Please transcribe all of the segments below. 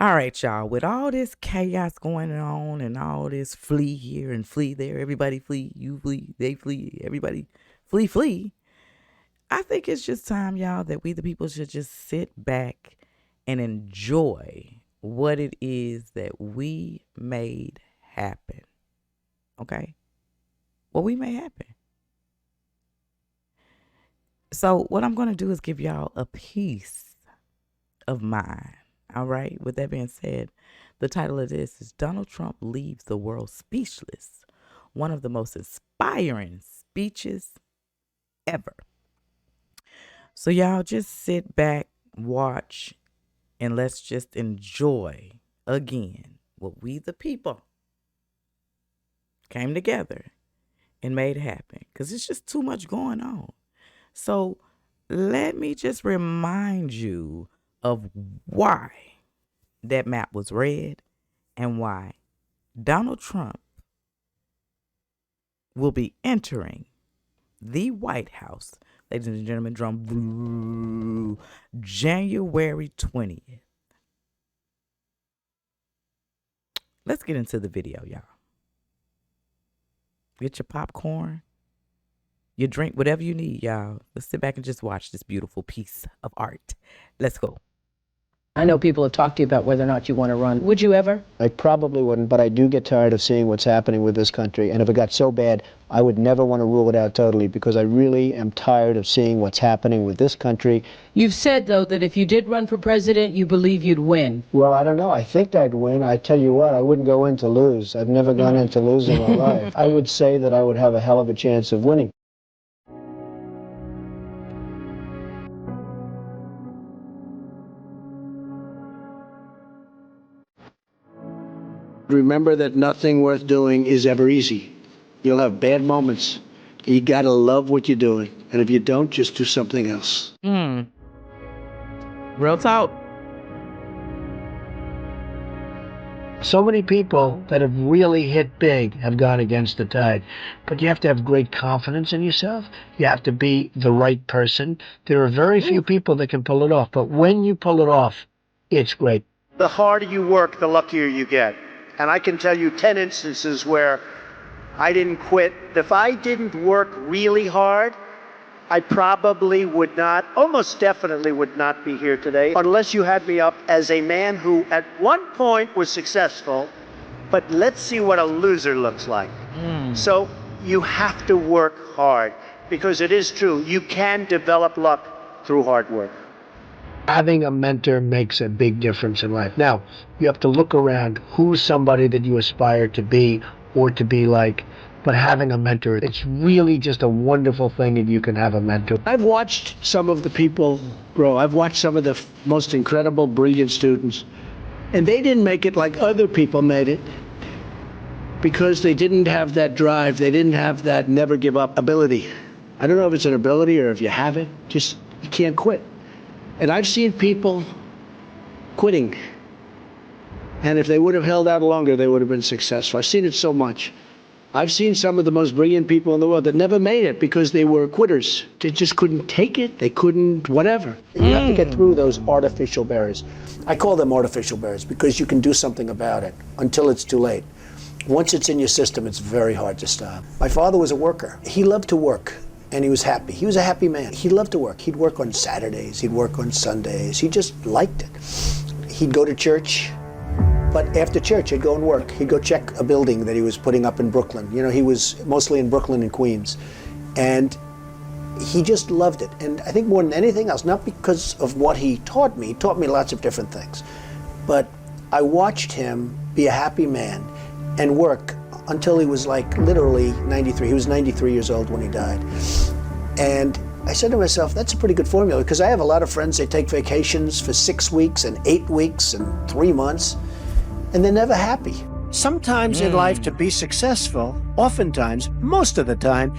All right, y'all. With all this chaos going on and all this flee here and flee there, everybody flee, you flee, they flee, everybody flee, flee. I think it's just time, y'all, that we the people should just sit back and enjoy what it is that we made happen. Okay? What we made happen. So, what I'm going to do is give y'all a piece of mind. All right. With that being said, the title of this is Donald Trump Leaves the World Speechless. One of the most inspiring speeches ever. So, y'all just sit back, watch, and let's just enjoy again what we the people came together and made happen. Because it's just too much going on. So, let me just remind you of why that map was read and why Donald Trump will be entering the White House, ladies and gentlemen, drum, January 20th. Let's get into the video, y'all. Get your popcorn, your drink, whatever you need, y'all. Let's sit back and just watch this beautiful piece of art. Let's go. I know people have talked to you about whether or not you want to run. Would you ever? I probably wouldn't, but I do get tired of seeing what's happening with this country. And if it got so bad, I would never want to rule it out totally, because I really am tired of seeing what's happening with this country. You've said, though, that if you did run for president, you believe you'd win. Well, I don't know. I think I'd win. I tell you what, I wouldn't go in to lose. I've never gone in to lose in my life. I would say that I would have a hell of a chance of winning. Remember that nothing worth doing is ever easy. You'll have bad moments. You gotta love what you're doing. And if you don't, just do something else. Real talk. So many people that have really hit big have gone against the tide. But you have to have great confidence in yourself. You have to be the right person. There are very few people that can pull it off. But when you pull it off, it's great. The harder you work, the luckier you get. And I can tell you 10 instances where I didn't quit. If I didn't work really hard, I probably would not, almost definitely would not be here today, unless you had me up as a man who at one point was successful, but let's see what a loser looks like. So you have to work hard, because it is true, you can develop luck through hard work. Having a mentor makes a big difference in life. Now, you have to look around who's somebody that you aspire to be or to be like. But having a mentor, it's really just a wonderful thing if you can have a mentor. I've watched some of the people grow. I've watched some of the most incredible, brilliant students. And they didn't make it like other people made it because they didn't have that drive. They didn't have that never give up ability. I don't know if it's an ability or if you have it, just you can't quit. And I've seen people quitting. And if they would have held out longer, they would have been successful. I've seen it so much. I've seen some of the most brilliant people in the world that never made it because they were quitters. They just couldn't take it. They couldn't whatever. You have to get through those artificial barriers. I call them artificial barriers because you can do something about it until it's too late. Once it's in your system, it's very hard to stop. My father was a worker. He loved to work. And he was happy. He was a happy man. He loved to work. He'd work on Saturdays. He'd work on Sundays. He just liked it. He'd go to church, but after church, he'd go and work. He'd go check a building that he was putting up in Brooklyn. You know, he was mostly in Brooklyn and Queens. And he just loved it. And I think more than anything else, not because of what he taught me lots of different things, but I watched him be a happy man and work until he was like literally 93. He was 93 years old when he died. And I said to myself, that's a pretty good formula, because I have a lot of friends, they take vacations for 6 weeks and 8 weeks and 3 months, and they're never happy. Sometimes in life, to be successful, oftentimes, most of the time,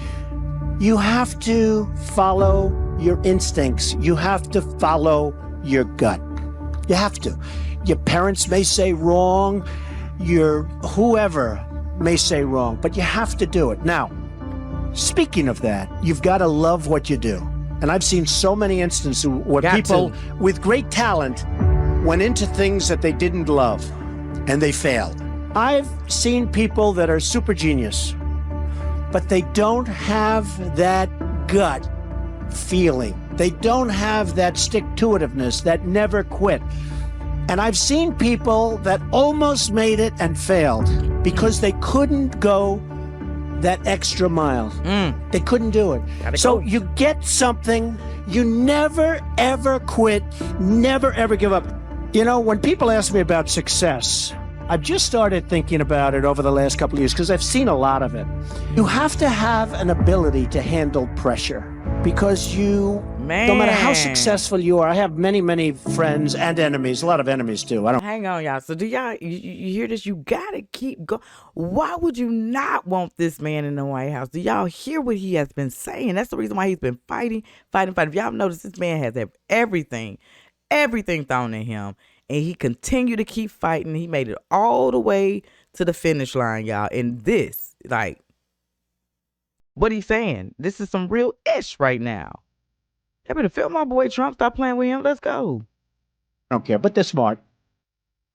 you have to follow your instincts. You have to follow your gut. You have to. Your parents may say wrong, your whoever may say wrong, but you have to do it. Now, speaking of that, you've got to love what you do. And I've seen so many instances where people with great talent went into things that they didn't love, and they failed. I've seen people that are super genius, but they don't have that gut feeling. They don't have that stick-to-itiveness, that never quit. And I've seen people that almost made it and failed because they couldn't go that extra mile. They couldn't do it. So you get something, you never ever quit, never ever give up. You know, when people ask me about success, I've just started thinking about it over the last couple of years because I've seen a lot of it. You have to have an ability to handle pressure because no matter how successful you are, I have many, many friends and enemies, a lot of enemies too. Hang on, y'all. So do y'all, you hear this? You gotta keep going. Why would you not want this man in the White House? Do y'all hear what he has been saying? That's the reason why he's been fighting. If y'all notice, this man has everything thrown at him. And he continued to keep fighting. He made it all the way to the finish line, y'all. And this, like, what he's saying, this is some real ish right now. I better feel my boy Trump. Stop playing with him. Let's go. I don't care, but they're smart.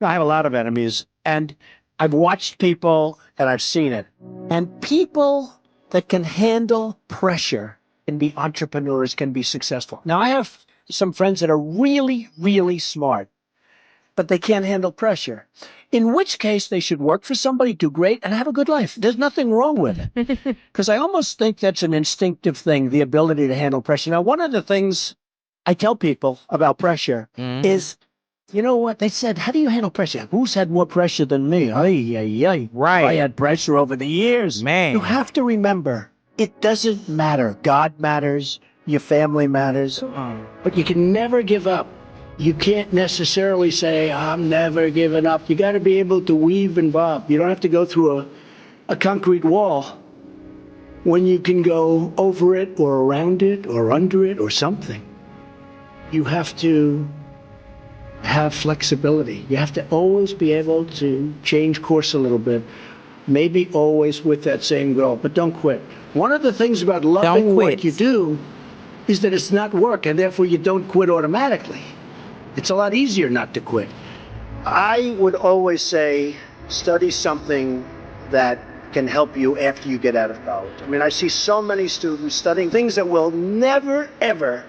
I have a lot of enemies, and I've watched people, and I've seen it. And people that can handle pressure can be entrepreneurs, can be successful. Now, I have some friends that are really, really smart, but they can't handle pressure. In which case, they should work for somebody, do great, and have a good life. There's nothing wrong with it. Because I almost think that's an instinctive thing, the ability to handle pressure. Now, one of the things I tell people about pressure is, you know what? They said, how do you handle pressure? Who's had more pressure than me? Right. I had pressure over the years. Man. You have to remember, it doesn't matter. God matters. Your family matters. But you can never give up. You can't necessarily say, I'm never giving up. You got to be able to weave and bob. You don't have to go through a concrete wall when you can go over it or around it or under it or something. You have to have flexibility. You have to always be able to change course a little bit. Maybe always with that same goal, but don't quit. One of the things about loving what you do is that it's not work, and therefore you don't quit automatically. It's a lot easier not to quit. I would always say, study something that can help you after you get out of college. I mean, I see so many students studying things that will never, ever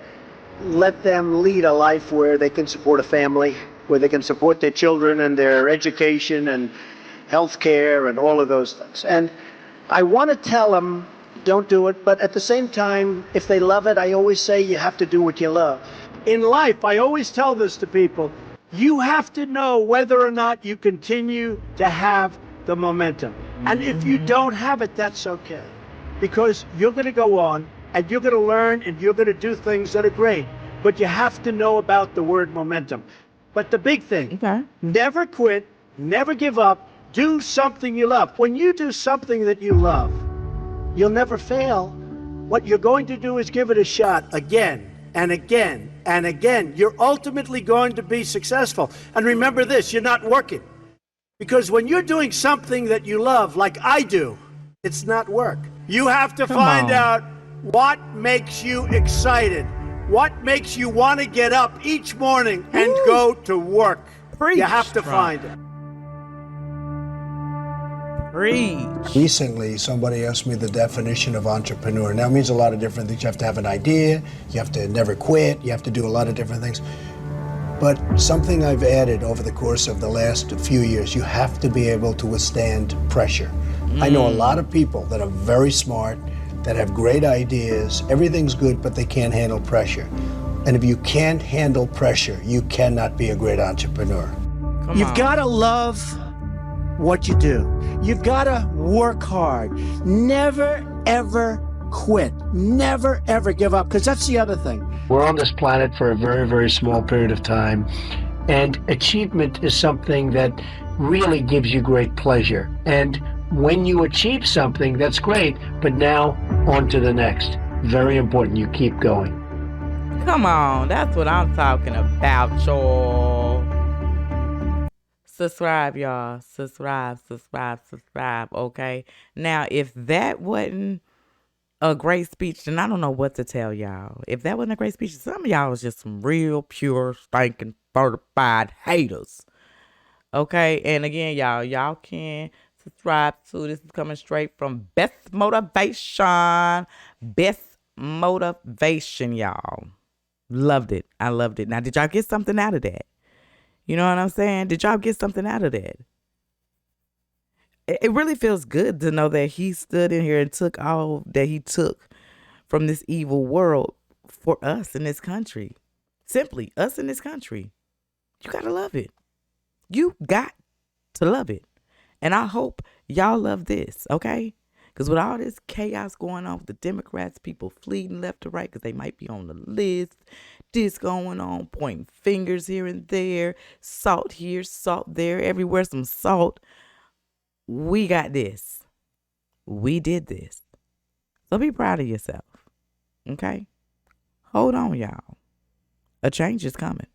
let them lead a life where they can support a family, where they can support their children and their education and health care and all of those things. And I want to tell them, don't do it, but at the same time, if they love it, I always say you have to do what you love. In life, I always tell this to people, you have to know whether or not you continue to have the momentum. And if you don't have it, that's okay. Because you're going to go on, and you're going to learn, and you're going to do things that are great. But you have to know about the word momentum. But the big thing, never quit, never give up, do something you love. When you do something that you love, you'll never fail. What you're going to do is give it a shot again and again and again. You're ultimately going to be successful. And remember this, you're not working. Because when you're doing something that you love, like I do, it's not work. You have to find out what makes you excited, what makes you want to get up each morning and go to work. Preach, you have to Trump. find it. Preach. Recently, somebody asked me the definition of entrepreneur. Now, it means a lot of different things. You have to have an idea, you have to never quit, you have to do a lot of different things. But something I've added over the course of the last few years, you have to be able to withstand pressure. I know a lot of people that are very smart, that have great ideas, everything's good, but they can't handle pressure. And if you can't handle pressure, you cannot be a great entrepreneur. You've got to love what you do. You've got to work hard. Never, ever quit. Never, ever give up, because that's the other thing. We're on this planet for a very, very small period of time, and achievement is something that really gives you great pleasure. And when you achieve something, that's great, but now on to the next. Very important, you keep going. Come on, that's what I'm talking about, y'all. Subscribe, y'all. Subscribe, okay? Now, if that wasn't a great speech, then I don't know what to tell y'all. If that wasn't a great speech, some of y'all was just some real pure, stinking certified haters. Okay, and again, y'all can subscribe to this. Is coming straight from Best Motivation. Best Motivation, y'all. Loved it. I loved it. Now, did y'all get something out of that? You know what I'm saying? Did y'all get something out of that? It really feels good to know that he stood in here and took all that he took from this evil world for us in this country. Simply, us in this country. You got to love it. You got to love it. And I hope y'all love this, okay? Because with all this chaos going on with the Democrats, people fleeing left to right because they might be on the list, this going on, pointing fingers here and there, salt here, salt there, everywhere some salt. We got this. We did this. So be proud of yourself, okay? Hold on, y'all. A change is coming.